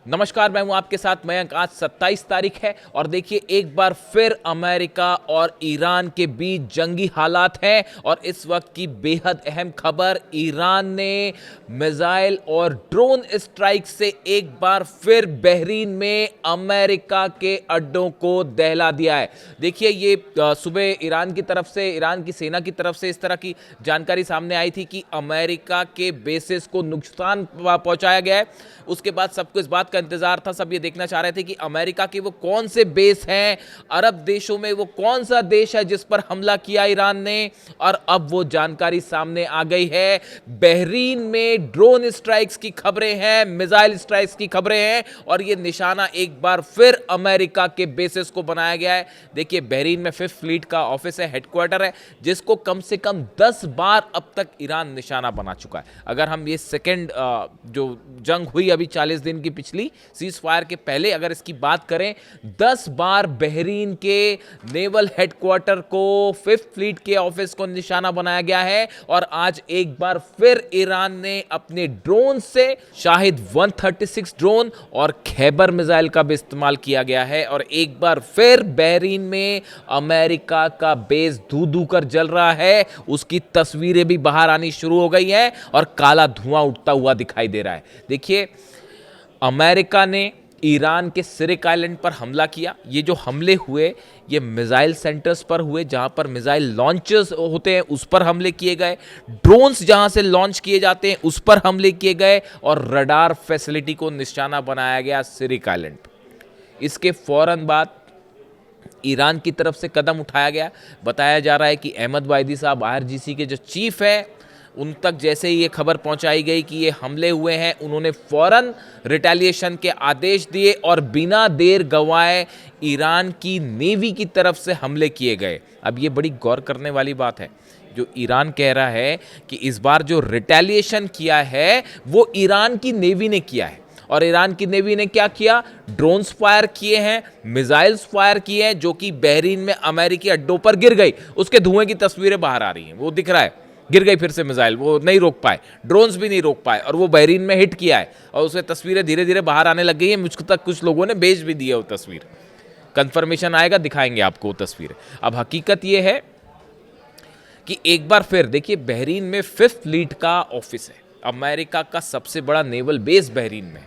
नमस्कार, मैं हूं आपके साथ मयंक। आज 27 तारीख है और देखिए एक बार फिर अमेरिका और ईरान के बीच जंगी हालात हैं। और इस वक्त की बेहद अहम खबर, ईरान ने मिसाइल और ड्रोन स्ट्राइक से एक बार फिर बहरीन में अमेरिका के अड्डों को दहला दिया है। देखिए ये सुबह ईरान की तरफ से, ईरान की सेना की तरफ से इस तरह की जानकारी सामने आई थी कि अमेरिका के बेसिस को नुकसान पहुंचाया गया है। उसके बाद सबको इस बात का इंतजार था, सब ये देखना चाह रहे थे कि अमेरिका के वो कौन से बेस हैं, अरब देशों में वो कौन सा देश है जिस पर हमला किया ईरान ने। और अब वो जानकारी सामने आ गई है। बहरीन में ड्रोन स्ट्राइक्स की खबरें हैं, मिसाइल स्ट्राइक्स की खबरें हैं और ये निशाना एक बार फिर अमेरिका के बेसिस को बनाया गया है। देखिए बहरीन में 5th फ्लीट का ऑफिस है, हेडक्वार्टर है, जिसको कम से कम 10 बार अब तक ईरान निशाना बना चुका है। अगर हम ये सेकेंड जो जंग हुई अभी 40 दिन की पिछली सीज फायर के पहले अगर इसकी बात करें, 10 बार बहरीन के नेवल हेडक्वार्टर को, 5th फ्लीट के ऑफिस को निशाना बनाया गया है। और आज एक बार फिर ईरान ने अपने ड्रोन से शाहिद 136 ड्रोन और खैबर मिसाइल का भी इस्तेमाल किया गया है। और एक बार फिर बहरीन में अमेरिका का बेस धू धू कर जल रहा है। उसकी तस्वीरें भी बाहर आनी शुरू हो गई हैं और काला धुआं उठता हुआ दिखाई दे रहा है। देखिए अमेरिका ने ईरान के सिरिक आइलैंड पर हमला किया। ये जो हमले हुए ये मिसाइल सेंटर्स पर हुए, जहां पर मिसाइल लॉन्चर्स होते हैं उस पर हमले किए गए, ड्रोन्स जहां से लॉन्च किए जाते हैं उस पर हमले किए गए और रडार फैसिलिटी को निशाना बनाया गया सिरिक आइलैंड पर। इसके फौरन बाद ईरान की तरफ से कदम उठाया गया। बताया जा रहा है कि अहमद वाहिदी साहब IRGC के जो चीफ हैं उन तक जैसे ही ये खबर पहुंचाई गई कि ये हमले हुए हैं, उन्होंने फौरन रिटेलिएशन के आदेश दिए और बिना देर गंवाए ईरान की नेवी की तरफ से हमले किए गए। अब ये बड़ी गौर करने वाली बात है, जो ईरान कह रहा है कि इस बार जो रिटेलिएशन किया है वो ईरान की नेवी ने किया है। और ईरान की नेवी ने क्या किया? ड्रोन्स फायर किए हैं, मिसाइल्स फायर किए हैं, जो कि बहरीन में अमेरिकी अड्डों पर गिर गई। उसके धुएं की तस्वीरें बाहर आ रही हैं, वो दिख रहा है, गिर गई फिर से मिसाइल, वो नहीं रोक पाए, ड्रोन्स भी नहीं रोक पाए और वो बहरीन में हिट किया है। और उससे तस्वीरें धीरे धीरे बाहर आने लग गई हैं। मुझ तक कुछ लोगों ने भेज भी दी है वो तस्वीर। कंफर्मेशन आएगा, दिखाएंगे आपको वो तस्वीर। अब हकीकत ये है कि एक बार फिर देखिए बहरीन में 5th फ्लीट का ऑफिस है, अमेरिका का सबसे बड़ा नेवल बेस बहरीन में,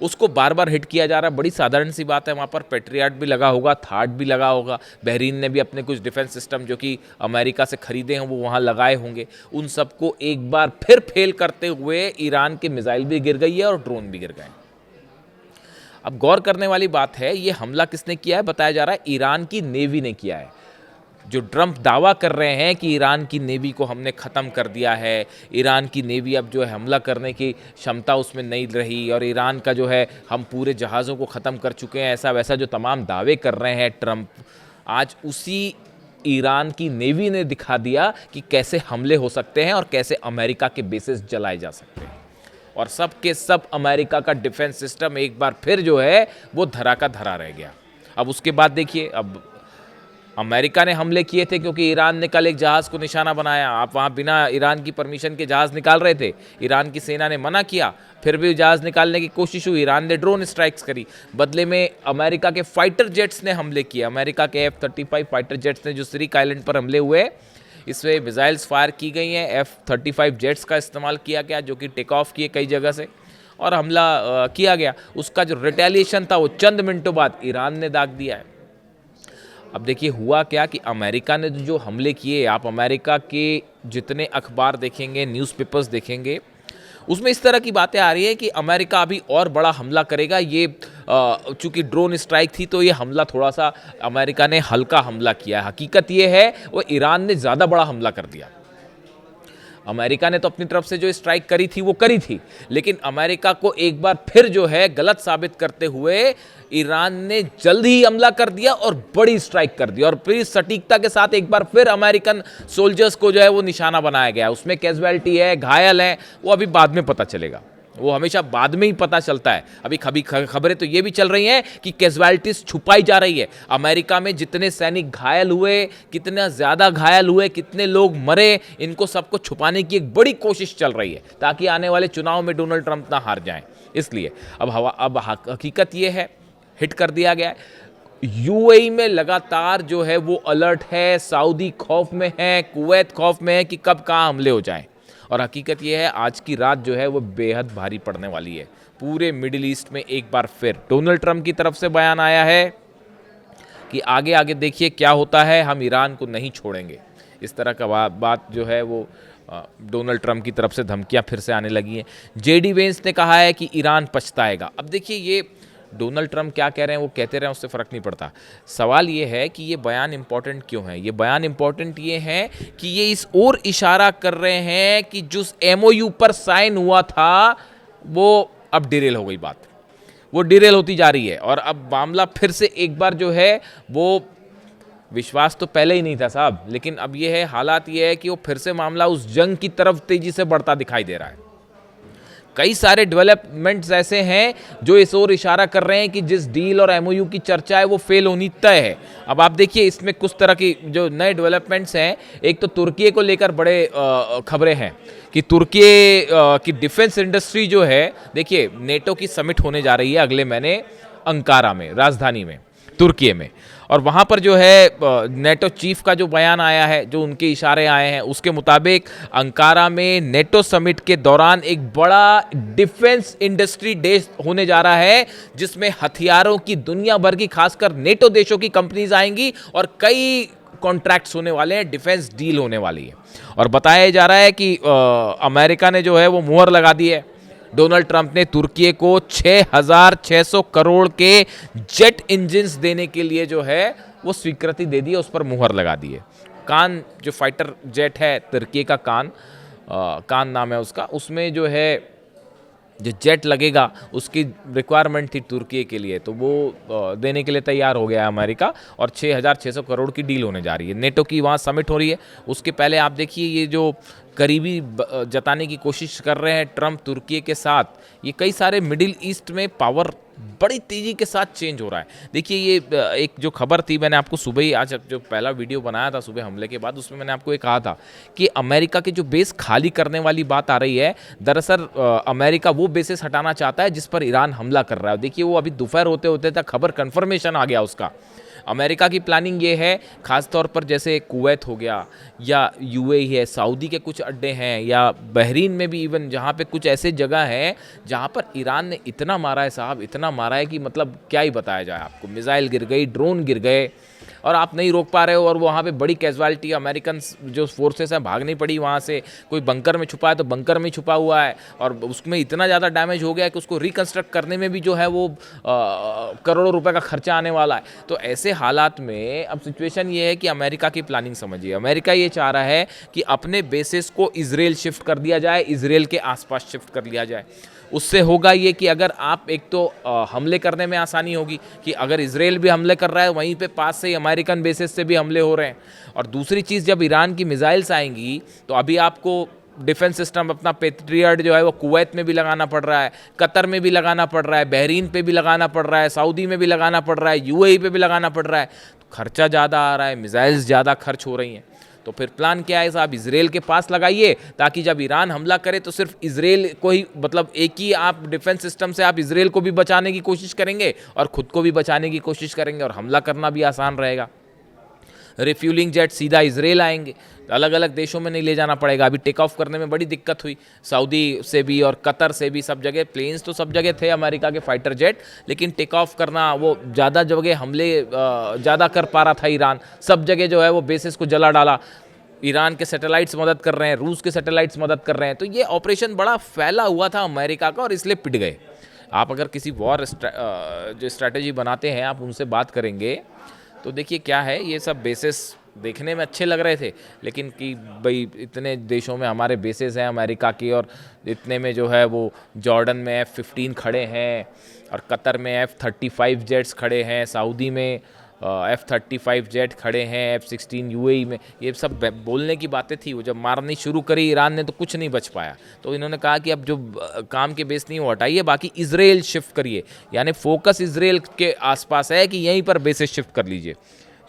उसको बार बार हिट किया जा रहा है। बड़ी साधारण सी बात है, वहाँ पर पेट्रियट भी लगा होगा, थार्ड भी लगा होगा। बहरीन ने भी अपने कुछ डिफेंस सिस्टम जो कि अमेरिका से खरीदे हैं वो वहाँ लगाए होंगे। उन सबको एक बार फिर फेल करते हुए ईरान के मिसाइल भी गिर गई है और ड्रोन भी गिर गए। अब गौर करने वाली बात है, ये हमला किसने किया है? बताया जा रहा है ईरान की नेवी ने किया है। जो ट्रंप दावा कर रहे हैं कि ईरान की नेवी को हमने ख़त्म कर दिया है, ईरान की नेवी अब जो है हमला करने की क्षमता उसमें नहीं रही और ईरान का जो है हम पूरे जहाज़ों को ख़त्म कर चुके हैं, ऐसा वैसा जो तमाम दावे कर रहे हैं ट्रंप, आज उसी ईरान की नेवी ने दिखा दिया कि कैसे हमले हो सकते हैं और कैसे अमेरिका के बेसिस जलाए जा सकते हैं। और सब के सब अमेरिका का डिफेंस सिस्टम एक बार फिर जो है वो धरा का धरा रह गया। अब उसके बाद देखिए, अब अमेरिका ने हमले किए थे क्योंकि ईरान ने कल एक जहाज़ को निशाना बनाया। आप वहाँ बिना ईरान की परमिशन के जहाज़ निकाल रहे थे, ईरान की सेना ने मना किया, फिर भी जहाज़ निकालने की कोशिश हुई, ईरान ने ड्रोन स्ट्राइक्स करी। बदले में अमेरिका के फाइटर जेट्स ने हमले किए। अमेरिका के F-35 फाइटर जेट्स ने जो सिरिक आइलैंड पर हमले हुए, इसमें मिसाइल्स फायर की गई हैं। F-35 जेट्स का इस्तेमाल किया गया जो कि टेक ऑफ किए कई जगह से और हमला किया गया। उसका जो रिटेलिएशन था वो चंद मिनटों बाद ईरान ने दाग दिया है। अब देखिए हुआ क्या कि अमेरिका ने जो हमले किए, आप अमेरिका के जितने अखबार देखेंगे, न्यूज़पेपर्स देखेंगे, उसमें इस तरह की बातें आ रही है कि अमेरिका अभी और बड़ा हमला करेगा। ये चूंकि ड्रोन स्ट्राइक थी तो ये हमला थोड़ा सा अमेरिका ने हल्का हमला किया है। हकीकत ये है वो ईरान ने ज़्यादा बड़ा हमला कर दिया। अमेरिका ने तो अपनी तरफ से जो स्ट्राइक करी थी वो करी थी, लेकिन अमेरिका को एक बार फिर जो है गलत साबित करते हुए ईरान ने जल्द ही हमला कर दिया और बड़ी स्ट्राइक कर दी। और फिर सटीकता के साथ एक बार फिर अमेरिकन सोल्जर्स को जो है वो निशाना बनाया गया। उसमें कैजुअलिटी है, घायल है, वो अभी बाद में पता चलेगा, वो हमेशा बाद में ही पता चलता है। अभी खबरें तो ये भी चल रही हैं कि कैजुअलिटीज छुपाई जा रही है। अमेरिका में जितने सैनिक घायल हुए, कितना ज़्यादा घायल हुए, कितने लोग मरे, इनको सबको छुपाने की एक बड़ी कोशिश चल रही है ताकि आने वाले चुनाव में डोनाल्ड ट्रंप ना हार जाएं। इसलिए अब हकीकत ये है, हिट कर दिया गया है। यूएई में लगातार जो है वो अलर्ट है, सऊदी खौफ में है, कुवैत खौफ में है कि कब कहाँ हमले हो जाएं। और हकीकत ये है आज की रात जो है वो बेहद भारी पड़ने वाली है पूरे मिडिल ईस्ट में। एक बार फिर डोनाल्ड ट्रंप की तरफ से बयान आया है कि आगे आगे देखिए क्या होता है, हम ईरान को नहीं छोड़ेंगे। इस तरह का बात जो है वो डोनाल्ड ट्रंप की तरफ से धमकियां फिर से आने लगी हैं। जेडी वेंस ने कहा है कि ईरान पछताएगा। अब देखिए ये डोनाल्ड ट्रंप क्या कह रहे हैं वो कहते रहे, उससे फ़र्क नहीं पड़ता। सवाल ये है कि ये बयान इंपॉर्टेंट क्यों है। ये बयान इंपॉर्टेंट ये है कि ये इस ओर इशारा कर रहे हैं कि जिस एमओयू पर साइन हुआ था वो अब डिरेल हो गई, बात वो डिरेल होती जा रही है। और अब मामला फिर से एक बार जो है वो, विश्वास तो पहले ही नहीं था साहब, लेकिन अब ये है, हालात ये है कि वो फिर से मामला उस जंग की तरफ तेजी से बढ़ता दिखाई दे रहा है। कई सारे डेवलपमेंट्स ऐसे हैं जो इस ओर इशारा कर रहे हैं कि जिस डील और एमओयू की चर्चा है वो फेल होनी तय है। अब आप देखिए इसमें कुछ तरह की जो नए डेवलपमेंट्स हैं, एक तो तुर्की को लेकर बड़े खबरें हैं कि तुर्की की डिफेंस इंडस्ट्री जो है, देखिए नेटो की समिट होने जा रही है अगले महीने अंकारा में, राजधानी में, तुर्की में। और वहाँ पर जो है नेटो चीफ का जो बयान आया है, जो उनके इशारे आए हैं, उसके मुताबिक अंकारा में नेटो समिट के दौरान एक बड़ा डिफेंस इंडस्ट्री डे होने जा रहा है जिसमें हथियारों की दुनिया भर की, खासकर नेटो देशों की कंपनीज आएंगी और कई कॉन्ट्रैक्ट्स होने वाले हैं, डिफेंस डील होने वाली है। और बताया जा रहा है कि अमेरिका ने जो है वो मुहर लगा दी है। डोनाल्ड ट्रंप ने तुर्की को 6,600 करोड़ के जेट इंजन्स देने के लिए जो है वो स्वीकृति दे दी है, उस पर मुहर लगा दी है। कान जो फाइटर जेट है तुर्की का, कान नाम है उसका, उसमें जो है जो जेट लगेगा उसकी रिक्वायरमेंट थी तुर्की के लिए, तो वो देने के लिए तैयार हो गया है अमेरिका। और 6,600 करोड़ की डील होने जा रही है। नेटो की वहाँ समिट हो रही है, उसके पहले आप देखिए ये जो करीबी जताने की कोशिश कर रहे हैं ट्रंप तुर्की के साथ, ये कई सारे मिडिल ईस्ट में पावर बड़ी तेज़ी के साथ चेंज हो रहा है। देखिए ये एक जो खबर थी, मैंने आपको सुबह ही, आज जो पहला वीडियो बनाया था सुबह हमले के बाद, उसमें मैंने आपको ये कहा था कि अमेरिका के जो बेस खाली करने वाली बात आ रही है, दरअसल अमेरिका वो बेसेस हटाना चाहता है जिस पर ईरान हमला कर रहा है। देखिए वो अभी दोपहर होते होते तक खबर कन्फर्मेशन आ गया उसका। अमेरिका की प्लानिंग ये है, ख़ास तौर पर जैसे कुवैत हो गया या यूएई है, सऊदी के कुछ अड्डे हैं, या बहरीन में भी इवन, जहाँ पे कुछ ऐसे जगह हैं जहाँ पर ईरान ने इतना मारा है साहब, इतना मारा है कि मतलब क्या ही बताया जाए आपको। मिसाइल गिर गई, ड्रोन गिर गए और आप नहीं रोक पा रहे हो। और वहाँ पे बड़ी कैजुअलिटी, अमेरिकन जो फोर्सेस हैं भाग नहीं पड़ी वहाँ से। कोई बंकर में छुपा है तो बंकर में छुपा हुआ है, और उसमें इतना ज़्यादा डैमेज हो गया है कि उसको रिकन्स्ट्रक्ट करने में भी जो है वो करोड़ों रुपए का खर्चा आने वाला है। तो ऐसे हालात में अब सिचुएशन ये है कि अमेरिका की प्लानिंग समझिए। अमेरिका ये चाह रहा है कि अपने बेसिस को इजराइल शिफ्ट कर दिया जाए, इजराइल के आसपास शिफ्ट कर लिया जाए। उससे होगा ये कि अगर आप, एक तो हमले करने में आसानी होगी कि अगर इजराइल भी हमले कर रहा है वहीं पे पास से ही अमेरिकन बेसिस से भी हमले हो रहे हैं। और दूसरी चीज़, जब ईरान की मिसाइल्स आएंगी तो अभी आपको डिफेंस सिस्टम अपना पेट्रियट जो है वो कुवैत में भी लगाना पड़ रहा है, कतर में भी लगाना पड़ रहा है, बहरीन पे भी लगाना पड़ रहा है, सऊदी में भी लगाना पड़ रहा है, यूएई पे भी लगाना पड़ रहा है। तो खर्चा ज़्यादा आ रहा है, मिसाइल्स ज़्यादा खर्च हो रही हैं। तो फिर प्लान क्या है साहब, इजराइल के पास लगाइए ताकि जब ईरान हमला करे तो सिर्फ इजराइल को ही, मतलब एक ही आप डिफेंस सिस्टम से आप इजराइल को भी बचाने की कोशिश करेंगे और खुद को भी बचाने की कोशिश करेंगे, और हमला करना भी आसान रहेगा। रिफ्यूलिंग जेट सीधा इजराइल आएंगे, अलग अलग देशों में नहीं ले जाना पड़ेगा। अभी टेक ऑफ करने में बड़ी दिक्कत हुई, सऊदी से भी और कतर से भी, सब जगह प्लेन्स तो सब जगह थे अमेरिका के फाइटर जेट, लेकिन टेक ऑफ करना, वो ज़्यादा जगह हमले ज़्यादा कर पा रहा था ईरान, सब जगह जो है वो बेसिस को जला डाला। ईरान के सैटेलाइट्स मदद कर रहे हैं, रूस के सैटेलाइट्स मदद कर रहे हैं। तो ये ऑपरेशन बड़ा फैला हुआ था अमेरिका का, और इसलिए पिट गए। आप अगर किसी वॉर जो स्ट्रैटेजी बनाते हैं, आप उनसे बात करेंगे तो देखिए क्या है, ये सब बेसिस देखने में अच्छे लग रहे थे, लेकिन कि भाई इतने देशों में हमारे बेसेस हैं अमेरिका की, और इतने में जो है वो जॉर्डन में F-15 खड़े हैं, और कतर में F-35 जेट्स खड़े हैं, सऊदी में F-35 जेट खड़े हैं, F-16 यूएई में। ये सब बोलने की बातें थी, वो जब मारनी शुरू करी ईरान ने तो कुछ नहीं बच पाया। तो इन्होंने कहा कि अब जो काम के बेस नहीं वो हटाइए, बाकी इजराइल शिफ्ट करिए, यानी फोकस इजराइल के आसपास है कि यहीं पर बेसेस शिफ्ट कर लीजिए।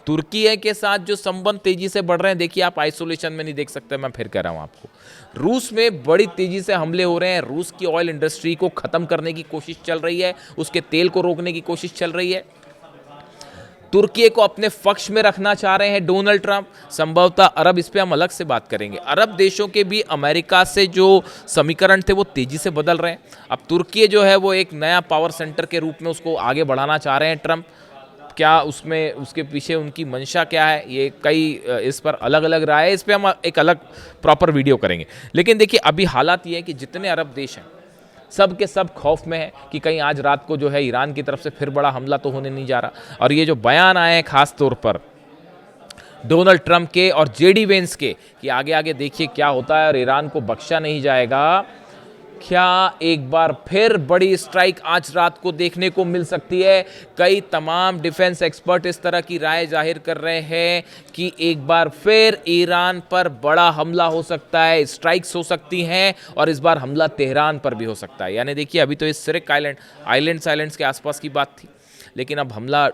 तुर्की है के साथ जो संबंध तेजी से बढ़ रहे हैं, देखिए आप आइसोलेशन में नहीं देख सकते, मैं फिर कह रहा हूं आपको। रूस में बड़ी तेजी से हमले हो रहे हैं, रूस की ऑयल इंडस्ट्री को खत्म करने की कोशिश चल रही है, उसके तेल को रोकने की कोशिश चल रही है। तुर्की को अपने पक्ष में रखना चाह रहे हैं डोनाल्ड ट्रंप, संभवतः अरब, इस पे हम अलग से बात करेंगे। अरब देशों के भी अमेरिका से जो समीकरण थे वो तेजी से बदल रहे हैं। अब तुर्की जो है वो एक नया पावर सेंटर के रूप में उसको आगे बढ़ाना चाह रहे हैं ट्रंप। क्या उसमें उसके पीछे उनकी मंशा क्या है, ये कई इस पर अलग अलग राय है, इस पर हम एक अलग प्रॉपर वीडियो करेंगे। लेकिन देखिए अभी हालात ये है कि जितने अरब देश हैं सब के सब खौफ में है कि कहीं आज रात को जो है ईरान की तरफ से फिर बड़ा हमला तो होने नहीं जा रहा। और ये जो बयान आए हैं खास तौर पर डोनाल्ड ट्रंप के और जेडी वेंस के कि आगे आगे देखिए क्या होता है और ईरान को बख्शा नहीं जाएगा, क्या एक बार फिर बड़ी स्ट्राइक आज रात को देखने को मिल सकती है। कई तमाम डिफेंस एक्सपर्ट इस तरह की राय जाहिर कर रहे हैं कि एक बार फिर ईरान पर बड़ा हमला हो सकता है, स्ट्राइक्स हो सकती हैं और इस बार हमला तेहरान पर भी हो सकता है। यानी देखिए अभी तो इस सिर्क आइलैंड्स के आसपास की बात थी, लेकिन अब हमला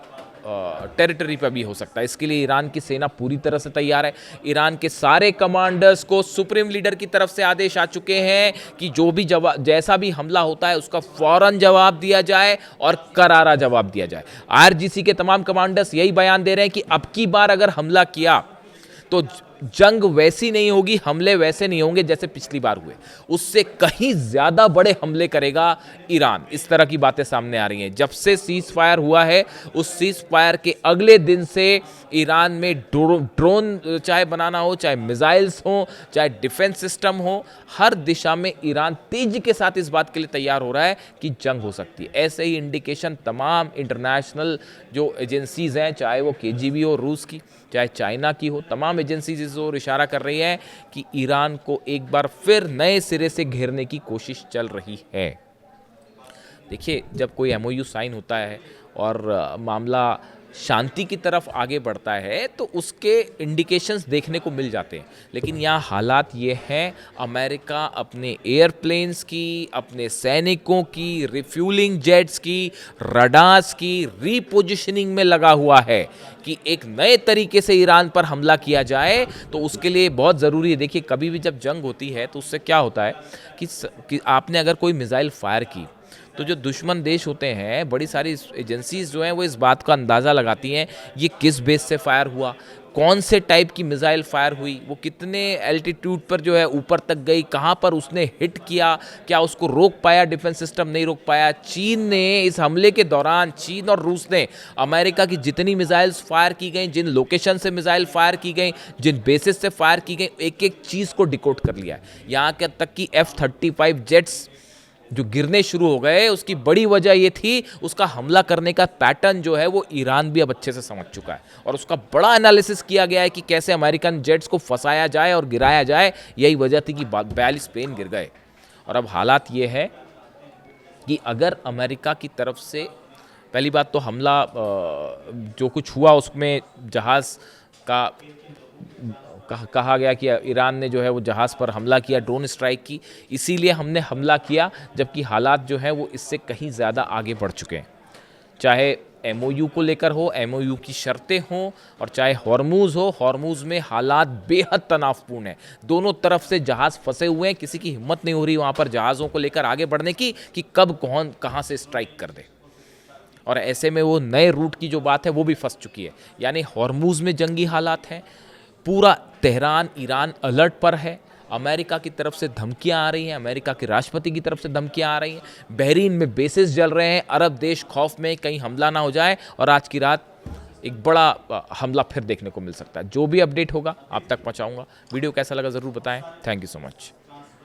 टेरिटरी पर भी हो सकता है। इसके लिए ईरान की सेना पूरी तरह से तैयार है। ईरान के सारे कमांडर्स को सुप्रीम लीडर की तरफ से आदेश आ चुके हैं कि जो भी जैसा भी हमला होता है उसका फौरन जवाब दिया जाए और करारा जवाब दिया जाए। आईआरजीसी के तमाम कमांडर्स यही बयान दे रहे हैं कि अब की बार अगर हमला किया तो जंग वैसी नहीं होगी, हमले वैसे नहीं होंगे जैसे पिछली बार हुए, उससे कहीं ज्यादा बड़े हमले करेगा ईरान। इस तरह की बातें सामने आ रही हैं। जब से सीज फायर हुआ है उस सीज फायर के अगले दिन से ईरान में ड्रोन चाहे बनाना हो, चाहे मिसाइल्स हो, चाहे डिफेंस सिस्टम हो, हर दिशा में ईरान तेजी के साथ इस बात के लिए तैयार हो रहा है कि जंग हो सकती है। ऐसे ही इंडिकेशन तमाम इंटरनेशनल जो एजेंसीज हैं, चाहे वो केजीबी हो रूस की, चाहे चाइना की हो, तमाम एजेंसीज इस ओर इशारा कर रही हैं कि ईरान को एक बार फिर नए सिरे से घेरने की कोशिश चल रही है। देखिए जब कोई एमओयू साइन होता है और मामला शांति की तरफ आगे बढ़ता है तो उसके इंडिकेशंस देखने को मिल जाते हैं। लेकिन यहाँ हालात ये हैं, अमेरिका अपने एयरप्लेन्स की, अपने सैनिकों की, रिफ्यूलिंग जेट्स की, रडार्स की रीपोजिशनिंग में लगा हुआ है कि एक नए तरीके से ईरान पर हमला किया जाए। तो उसके लिए बहुत ज़रूरी है। देखिए कभी भी जब जंग होती है तो उससे क्या होता है कि आपने अगर कोई मिसाइल फायर की तो जो दुश्मन देश होते हैं, बड़ी सारी एजेंसीज जो हैं वो इस बात का अंदाज़ा लगाती हैं ये किस बेस से फायर हुआ, कौन से टाइप की मिसाइल फायर हुई, वो कितने एल्टीट्यूड पर जो है ऊपर तक गई, कहाँ पर उसने हिट किया, क्या उसको रोक पाया, डिफेंस सिस्टम नहीं रोक पाया। चीन ने इस हमले के दौरान, चीन और रूस ने अमेरिका की जितनी मिसाइल्स फायर की गई, जिन लोकेशन से मिसाइल फायर की गई, जिन बेसिस से फायर की गई, एक एक चीज़ को डिकोड कर लिया है। यहाँ के तक कि F-35 जेट्स जो गिरने शुरू हो गए, उसकी बड़ी वजह ये थी उसका हमला करने का पैटर्न जो है वो ईरान भी अब अच्छे से समझ चुका है और उसका बड़ा एनालिसिस किया गया है कि कैसे अमेरिकन जेट्स को फंसाया जाए और गिराया जाए। यही वजह थी कि 42 प्लेन गिर गए। और अब हालात ये है कि अगर अमेरिका की तरफ से, पहली बात तो हमला जो कुछ हुआ उसमें जहाज़ का कहा गया कि ईरान ने जो है वो जहाज़ पर हमला किया, ड्रोन स्ट्राइक की, इसीलिए हमने हमला किया, जबकि हालात जो हैं वो इससे कहीं ज़्यादा आगे बढ़ चुके हैं। चाहे एमओयू को लेकर हो, एमओयू की शर्तें हों, और चाहे हॉर्मूज़ हो, हॉर्मूज़ में हालात बेहद तनावपूर्ण हैं। दोनों तरफ से जहाज़ फंसे हुए हैं, किसी की हिम्मत नहीं हो रही वहाँ पर जहाज़ों को लेकर आगे बढ़ने की कि कब कौन कहाँ से स्ट्राइक कर दे। और ऐसे में वो नए रूट की जो बात है वो भी फंस चुकी है। यानी हॉर्मूज़ में जंगी हालात हैं, पूरा तेहरान ईरान अलर्ट पर है, अमेरिका की तरफ से धमकियां आ रही हैं, अमेरिका के राष्ट्रपति की तरफ से धमकियां आ रही हैं, बहरीन में बेसिस जल रहे हैं, अरब देश खौफ में कहीं हमला ना हो जाए और आज की रात एक बड़ा हमला फिर देखने को मिल सकता है। जो भी अपडेट होगा आप तक पहुंचाऊंगा। वीडियो कैसा लगा ज़रूर बताएं। Thank you so much.